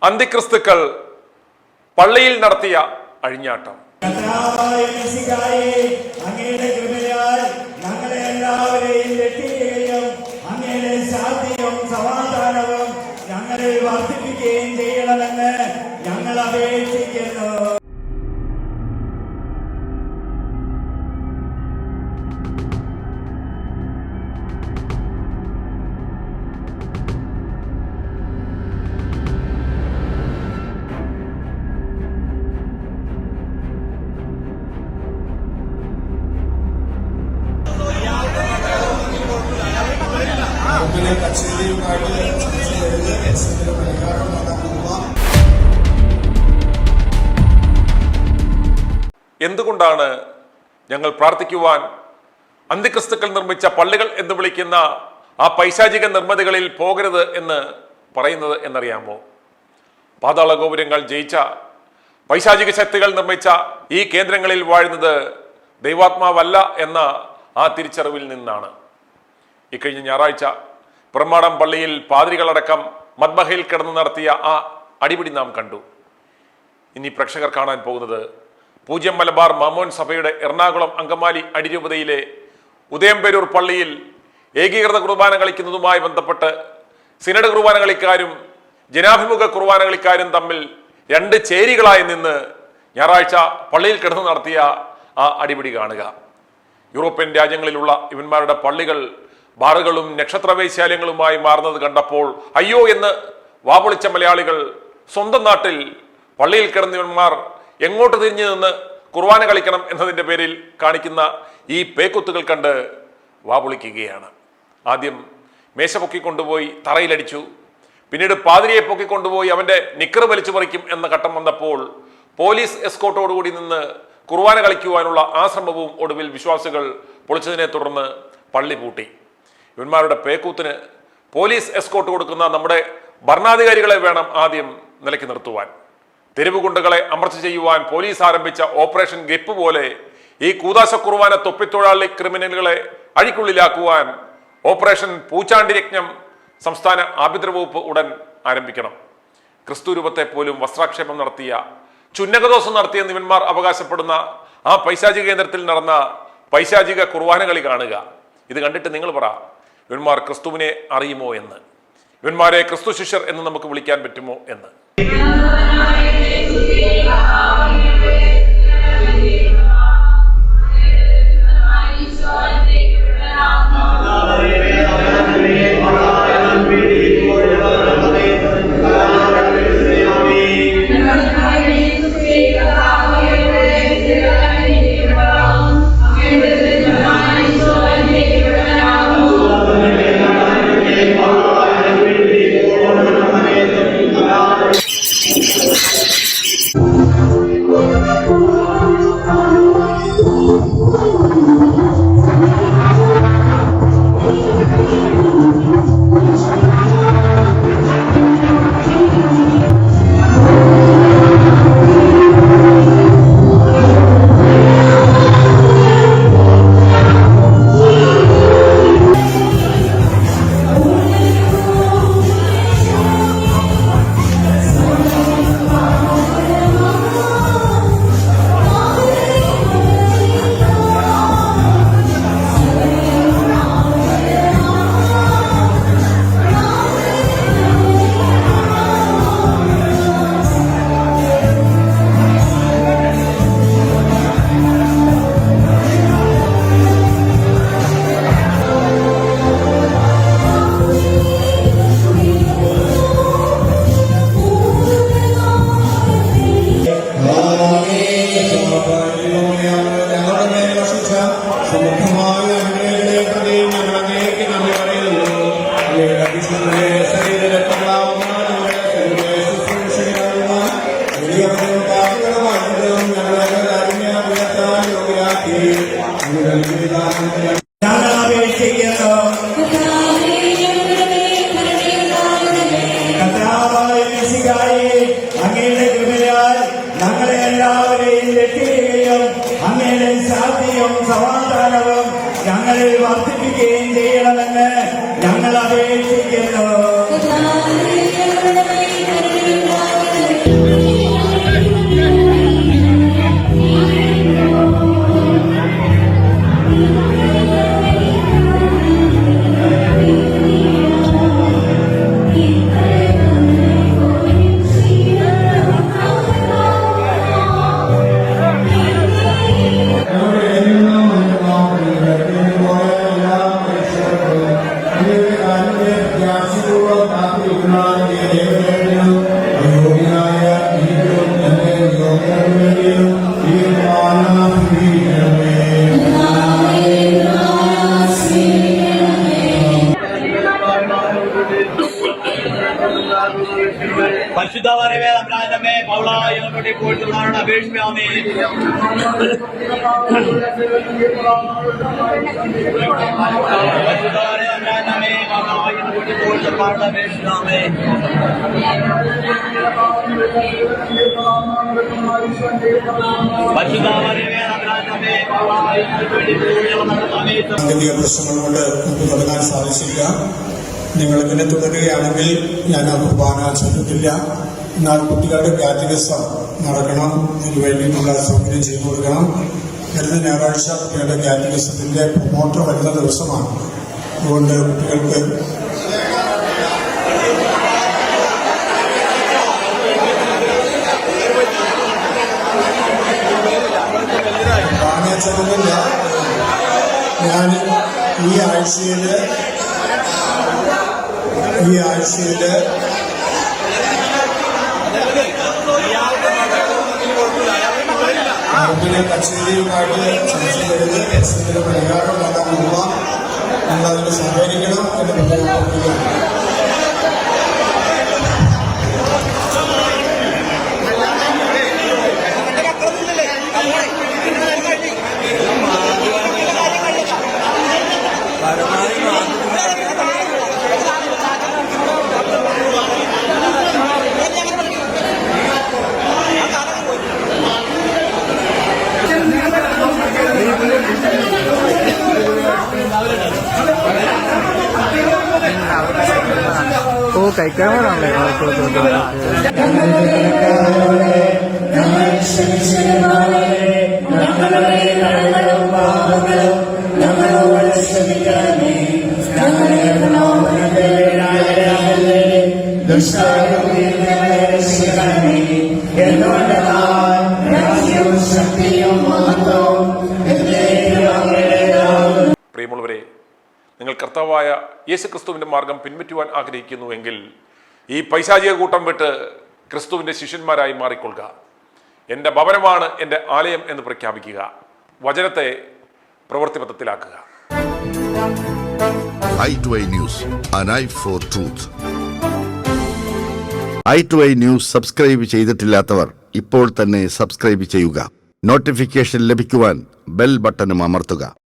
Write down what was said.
അന്തിക്രിസ്തുക്കൾ പള്ളിയിൽ നടത്തിയ അഴിഞ്ഞാട്ടം. അങ്ങയുടെ കൃപയാൽ ഞങ്ങളെ എല്ലാവരെയും രക്ഷിക്കുകയും അങ്ങയുടെ ശാന്തിയും സമാധാനവും ഞങ്ങളെ വർദ്ധിപ്പിക്കുകയും ചെയ്യണമെന്ന് ഞങ്ങൾ അപേക്ഷിക്കുന്നു. എന്തുകൊണ്ടാണ് ഞങ്ങൾ പ്രാർത്ഥിക്കുവാൻ അന്തിക്രിസ്തുക്കൾ നിർമ്മിച്ച പള്ളികൾ എന്ന് വിളിക്കുന്ന ആ പൈശാചിക നിർമ്മിതികളിൽ പോകരുത് എന്ന് പറയുന്നത് എന്നറിയാമോ? പാതാള ഗോപുരങ്ങൾ ജയിച്ച പൈശാചിക ശക്തികൾ നിർമ്മിച്ച ഈ കേന്ദ്രങ്ങളിൽ വാഴുന്നത് ദൈവാത്മാവല്ല എന്ന ആ തിരിച്ചറിവിൽ നിന്നാണ്. ഇക്കഴിഞ്ഞ ഞായറാഴ്ച പ്രമാടം പള്ളിയിൽ പാതിരികളടക്കം മദ്ബഹയിൽ കിടന്ന് നടത്തിയ ആ അടിപിടി നാം കണ്ടു. ഇനി പ്രേക്ഷകർ കാണാൻ പോകുന്നത് പൂജ്യം മലബാർ മാമോൻ സഭയുടെ എറണാകുളം അങ്കമാലി അടിരൂപതയിലെ ഉദയംപേരൂർ പള്ളിയിൽ ഏകീകൃത കുർബാന കളിക്കുന്നതുമായി ബന്ധപ്പെട്ട് സിനഡ് കുർബാന കളിക്കാരും ജനാഭിമുഖ കുർബാന കളിക്കാരും തമ്മിൽ രണ്ട് ചേരികളായി നിന്ന് ഞായറാഴ്ച പള്ളിയിൽ കിടന്ന് നടത്തിയ ആ അടിപിടി കാണുക. യൂറോപ്യൻ രാജ്യങ്ങളിലുള്ള ഇവന്മാരുടെ പള്ളികൾ ബാറുകളും നക്ഷത്രവൈശാല്യങ്ങളുമായി മാറുന്നത് കണ്ടപ്പോൾ അയ്യോ എന്ന് വാപൊളിച്ച മലയാളികൾ സ്വന്തം നാട്ടിൽ പള്ളിയിൽ കിടന്നവന്മാർ എങ്ങോട്ട് തിരിഞ്ഞു നിന്ന് കുർബാന കളിക്കണം എന്നതിൻ്റെ പേരിൽ കാണിക്കുന്ന ഈ പേക്കുത്തുകൾ കണ്ട് വാപൊളിക്കുകയാണ്. ആദ്യം മേശ പൊക്കിക്കൊണ്ടുപോയി തറയിലടിച്ചു, പിന്നീട് പാതിരിയെ പൊക്കിക്കൊണ്ടുപോയി അവൻ്റെ നിക്കറ് വലിച്ചു പറിക്കും എന്ന ഘട്ടം വന്നപ്പോൾ പോലീസ് എസ്കോട്ടോടുകൂടി നിന്ന് കുർബാന കളിക്കുവാനുള്ള ആ ശ്രമവും ഒടുവിൽ വിശ്വാസികൾ പൊളിച്ചതിനെ തുടർന്ന് പള്ളി പൂട്ടി. ഇവന്മാരുടെ പേക്കൂത്തിന് പോലീസ് എസ്കോട്ട് കൊടുക്കുന്ന നമ്മുടെ ഭരണാധികാരികളെ വേണം ആദ്യം നിലയ്ക്ക് നിർത്തുവാൻ. തെരുവ് ഗുണ്ടകളെ അമർച്ച ചെയ്യുവാൻ പോലീസ് ആരംഭിച്ച ഓപ്പറേഷൻ ഗപ്പ് പോലെ ഈ കൂതാശ കുർബാന തൊപ്പിത്തൊഴിലാളി ക്രിമിനലുകളെ അഴിക്കുള്ളിലാക്കുവാൻ ഓപ്പറേഷൻ പൂച്ചാണ്ടി യജ്ഞം സംസ്ഥാന ആഭ്യന്തര വകുപ്പ് ഉടൻ ആരംഭിക്കണം. ക്രിസ്തു രൂപത്തെ പോലും വസ്ത്രാക്ഷേപം നടത്തിയ, ചുന്നകദോഷം നടത്തിയ ഇവന്മാർ അവകാശപ്പെടുന്ന ആ പൈശാചിക കേന്ദ്രത്തിൽ നടന്ന പൈശാചിക കുർബാന കളി കാണുക. ഇത് കണ്ടിട്ട് നിങ്ങൾ പറ, ഇവന്മാർ ക്രിസ്തുവിനെ അറിയുമോ എന്ന്, ഇവന്മാരെ ക്രിസ്തു ശിഷ്യർ എന്ന് നമുക്ക് വിളിക്കാൻ പറ്റുമോ എന്ന്. അങ്ങയുടെ കൃപയാൽ ഞങ്ങളെ എല്ലാവരെയും രക്ഷിക്കുകയും അങ്ങയുടെ ശാന്തിയും സമാധാനവും ഞങ്ങളെ വർദ്ധിപ്പിക്കുകയും ചെയ്യണമെന്ന് ഞങ്ങൾ അപേക്ഷിക്കുന്നു. പരിശുദ്ധമറിയമേ തമ്പുരാന്റെ അമ്മേ പൗളായിലും വേണ്ടി പോയിട്ടുള്ളവരോട് അപേക്ഷിക്കാമേ. പരിശുദ്ധമറിയമേ തമ്പുരാന്റെ അമ്മേ പൗളായിലും വേണ്ടി പോയിട്ടുള്ളവരോട് അപേക്ഷിക്കാമേ. പരിശുദ്ധമറിയമേ തമ്പുരാന്റെ അമ്മേ പൗളായിലും വേണ്ടി പോയിട്ടുള്ളവരോട് അപേക്ഷിക്കാമേ. സാങ്കേതിക പ്രശ്നങ്ങൾ കൊണ്ട് നമുക്ക് തുടങ്ങാൻ സാധിച്ചില്ല. നിങ്ങൾ ഇതിനെ തുടരുകയാണെങ്കിൽ ഞാൻ ആ കുർബാന ചൊല്ലത്തില്ല. എന്നാൽ കുട്ടികളുടെ കാറ്റഗിസം നടക്കണം, അതിനുവേണ്ടി നമ്മൾ സൗകര്യം ചെയ്തു കൊടുക്കണം. വരുന്ന ഞായറാഴ്ച കുട്ടികളുടെ കാറ്റഗിസത്തിന്റെ പ്രൊമോട്ടർ വരുന്ന ദിവസമാണ്. അതുകൊണ്ട് കുട്ടികൾക്ക് കുർബാന ചൊല്ലുന്നില്ല. ഞാൻ ഈ ആഴ്ചയില് അങ്ങനെ കച്ചേരിയുമായിട്ട് ചർച്ച ചെയ്ത് പ്രശ്നത്തിന് പരിഹാരം ഉണ്ടാകാനുള്ള നമ്മളതിന് സഹകരിക്കണം എന്ന് പ്രത്യേകം. കഴിക്കാനാണല്ലേ പ്രിയമുള്ളവരെ, നിങ്ങൾ കർത്താവായ യേശുക്രിസ്തുവിന്റെ മാർഗം പിൻപറ്റുവാൻ ആഗ്രഹിക്കുന്നുവെങ്കിൽ ഈ പൈശാചിക കൂട്ടം വിട്ട് ക്രിസ്തുവിന്റെ ശിഷ്യന്മാരായി മാറിക്കൊള്ളുക. എൻ്റെ ഭവനമാണ് എൻ്റെ ആലയം എന്ന് പ്രഖ്യാപിക്കുക. വചനത്തെ പ്രവൃത്തിപഥത്തിലാക്കുക. i2i News, an eye for truth. i2i News subscribe ചെയ്തിട്ടില്ലാത്തവർ ഇപ്പോൾ തന്നെ സബ്സ്ക്രൈബ് ചെയ്യുക. നോട്ടിഫിക്കേഷൻ ലഭിക്കുവാൻ ബെൽ ബട്ടണും അമർത്തുക.